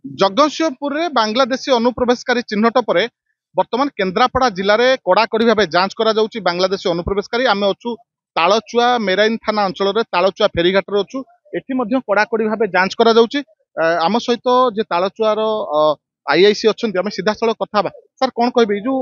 जगतसिंहपुर में बांग्लादेशी अनुप्रवेशकारी चिन्हट पर बर्तमान केन्द्रापड़ा जिले में कड़ाकड़ी भाव जांच करा बांग्लादेशी अनुप्रवेशकारी आम अच्छु तालचुआ मेराइन थाना अंचल तालचुआ फेरीघाट अच्छु एटी कड़ाकड़ी भाव जांच करा आम सहित जे तालचुआर आईआईसी अच्छा आम सीधा सड़क कथा सर कौन कहे जो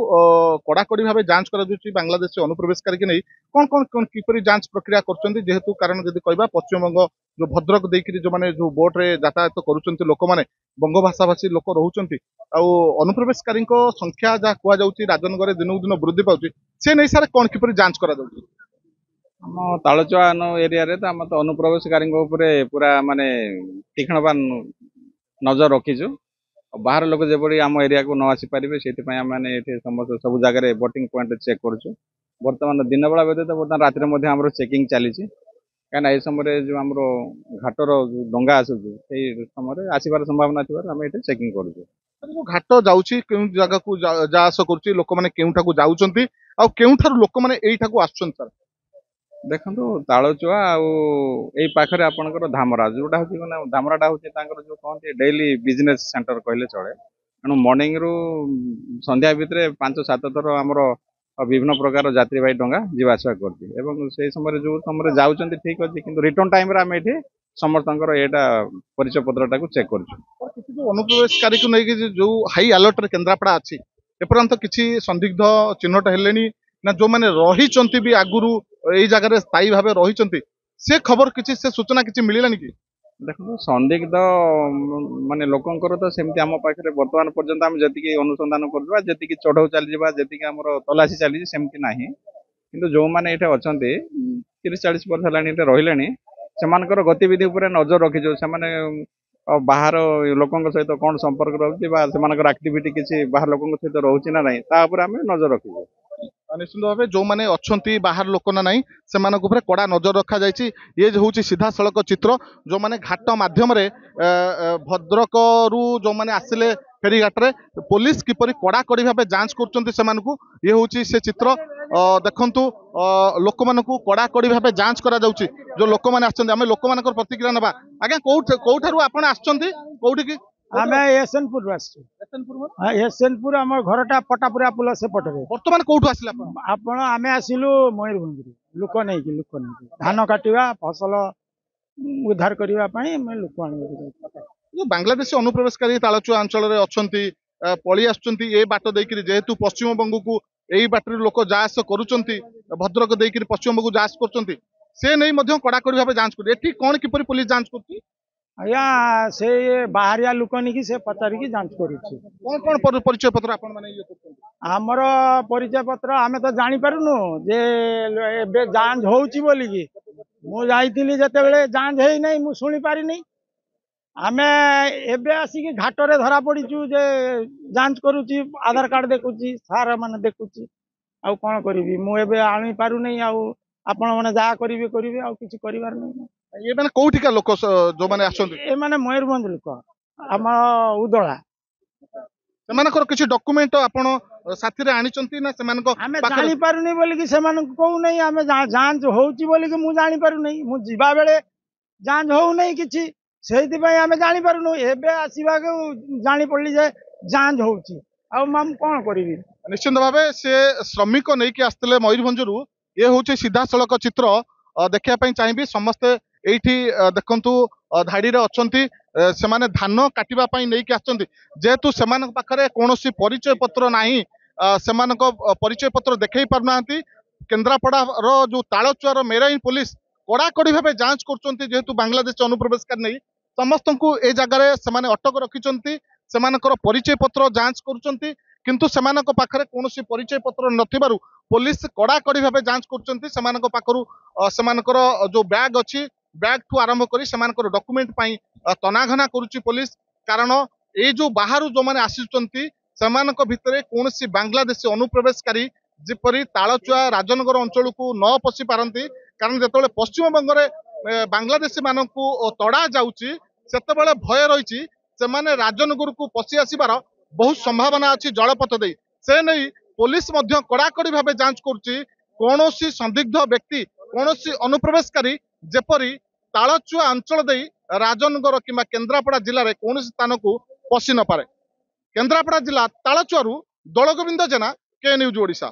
कड़ाकड़ी भाव जांच करा बांग्लादेशी अनुप्रवेशकारी की नहीं कौन कौन किपर जांच प्रक्रिया करेतु कारण जब कह पश्चिमबंग जो भद्रक देकर जो मैंने जो बोट रे यातायात करुँच लोक मैंने बंग भाषाभाषी लोक रोच अनुप्रवेशकारी संख्या जहाँ कहुच्छी राजनगर दिन को दिन वृद्धि पाँच से नहीं सारे कौन किपर जांच करा आम तालचुआ एरिया रे तो आम तो अनुप्रवेशकारी पूरा माने तीक्ष्णवान नजर रखीचु बाहर लोक जबड़ी आम एरिया को न आसी पारे से मैंने समस्त सब जगह बोटिंग पॉइंट चेक करुँ बर्तमान दिन बेला व्यतीत बर्तमान राति आम चेकिंग चली कहीं समय जो आम घाटर जो डंगा आसूँ समय आसबार संभावना थी आम ये चेकिंग करुँ जो घाट जाऊँगी केउं जगह को जा आस करुँच लोक मैंने केउठाकू जाउछंती आ केउठारु लोक मैंने एइठाकू आसुछंती सर देखो तालचुआ आई पाखे आपंकर धामरा जोटा हूँ धामराटा हूँ जो कहते डेली बिजनेस सेंटर कहले चले तेणु मॉर्निंग रु संध्या भितर 5-7 थर आमर विभिन्न प्रकार यात्रीवाही डंगा जीवासा करते समय जो समय जाऊँच ठीक अच्छे कि रिटर्न टाइम आम ये समस्त एटा परिचय पत्रटा को चेक कर अनुप्रवेशकारी को लेकिन जो हाई अलर्ट केन्द्रापड़ा अच्छी एपर्यंत किसी संदिग्ध चिन्हट हेले ना जो मैंने रही भी आगुरी यही जगह स्थायी भाव रही से खबर किसी से सूचना किसी मिलानी कि देखो संदिग्ध माने लोकंकर तो सेमती आम पाखे बर्तमान पर्यंत आम जी अनुसंधान करवा जी चढ़ऊ चलवा जी आम तलाशी चली सेमती ना कि जो मैंने ये अच्छा 30-40 वर्ष है रही से गतिविधि उपर नजर रखीचु से बाहर लोकों सहित कौन संपर्क रोचे आक्टिविटी किसी बाहर लोकों सहित रोचे ना नहीं आम नजर रखीचु निश्चित भाव जो मैंने अच्छा बाहर लोक ना ना से कड़ा नजर रखा जाए ये हूँ सीधा सड़क चित्र जो मैंने घाट मध्यम भद्रक रु जो मैंने आसिले फेरीघाट रे पुलिस किपरि कड़ाकड़ी भाव जांच कर ये हूँ से चित्र देखु लोक मान कड़ाकड़ी भाव जांच करा जो लोक मैंने आम लोक मान प्रतिक्रिया ना आज्ञा कौठार आप कौटी आम एसनपुर एसनपुर आम घरटा पटापुरा पुल से पटे बर्तमान कौटू आसिले आपण आम आसिलु मयूरभंज लोक नहीं धान काटिवा फसल उद्धार करने लोक जो बांग्लादेशी अनुप्रवेशकारी तालचुआ अंचल में अच्छा पलि आसुँच बाट देकर जेहेतु पश्चिमबंग को यही बाटर लोक जा आस करुँच भद्रक देकर पश्चिमबंग को जा आस कर से नहीं कड़ाकड़ी भाव जांच कर कौन किपर पुलिस जांच कर आज्ञा से बाहरिया लोक नहीं से पचारिकी जांच करुच्ची कौन कौन परिचय पत्र आमर परिचय पत्र आम तो जापारुनु जे एबे जांच होउची बोलिकी मु जाइतिली जतेबेले जांच हेई नै मु सुनी पारि नै आमे एबे आसिकी घाटरे धरा पड़ीचु जे जांच करूची आधार कार्ड देखुची सार माने देखुची आ कोन करिवि मु एबे आनी पारु नै आ आपण माने जा करिवे करिवे आ किछि करिवार नै ये मैंने कौटिका लोक जो मैंने ए माने मयूरभंज लोक आम उदला सेमानकर किछि डॉक्यूमेंट आपण साथी रे आनिचंती ना सेमानको आमे जानि पारुनी बोली कि सेमानको कहू नै आमे जांच होउची बोली कि मु जानि पारु नै मु जिबा बेले जांच होउ नै किछि सेहिति पय आमे जानि पारु नै एबे आसीबा के जानि पड़ली जे जांच होउची आ माम कोन करिवि निश्चित भावे से श्रमिक नै कि आस्तले मयूरभंजरू ये होउची सीधा सड़क चित्र देखिया पय चाहिबी समस्त एठी देखंतु धाड़ी रे अछंती से माने धान काटिबा पय नै कि आछंती जेहेतु सेमान पाखरे कोनोसी परिचय पत्र नाही सेमानक परिचय पत्र देखै पारनांती केन्द्रापड़ा रो जो तालचुआर मेराइन पुलिस कड़ाकड़ी भाव जांच कर जेहेतु बांग्लादेश अनुप्रवेशकारी नहीं समस्त को ए जगार से अटक रखिंट से परिचय पत्र जांच करुँच किंतु सेमानक पाखरे कोनोसी परिचय पत्र नथिबारु पुलिस कड़ाकड़ी भाव जांच करुँच सेमानक पाखरु सेमानकर जो बैग अच्छी बैग ठू आरंभ करी सेमानकर डॉक्यूमेंट पई तनाघना करुच्ची पुलिस कारण ये जो बाहर जो मैंने आसुचंती सेमानक भितरे कोनोसी बांग्लादेशी अनुप्रवेशकारी जिपरि तालचुआ राजनगर अंचल को न पशि पारती कारण जो पश्चिमबंग में बांग्लादेशी मानक तड़ा जाऊँगी से भय रही राजनगर को पशि आसबार बहुत संभावना अच्छी जलपथ दे से नहीं पुलिस कड़ाकड़ी भाव जांच करुच्ची कौनसी संदिग्ध व्यक्ति कौनसी अनुप्रवेशकारी जेपरी तालचुआ अंचल दे राजनगर कि केन्द्रापड़ा जिले में कौन स्थान को ପଶି ନପାରେ। କେନ୍ଦ୍ରାପଡ଼ା ଜିଲ୍ଲା ତାଳଚୁଆରୁ ଦୋଳଗୋବିନ୍ଦ ଜେନା, କେ ନ୍ୟୁଜ୍ ଓଡ଼ିଶା।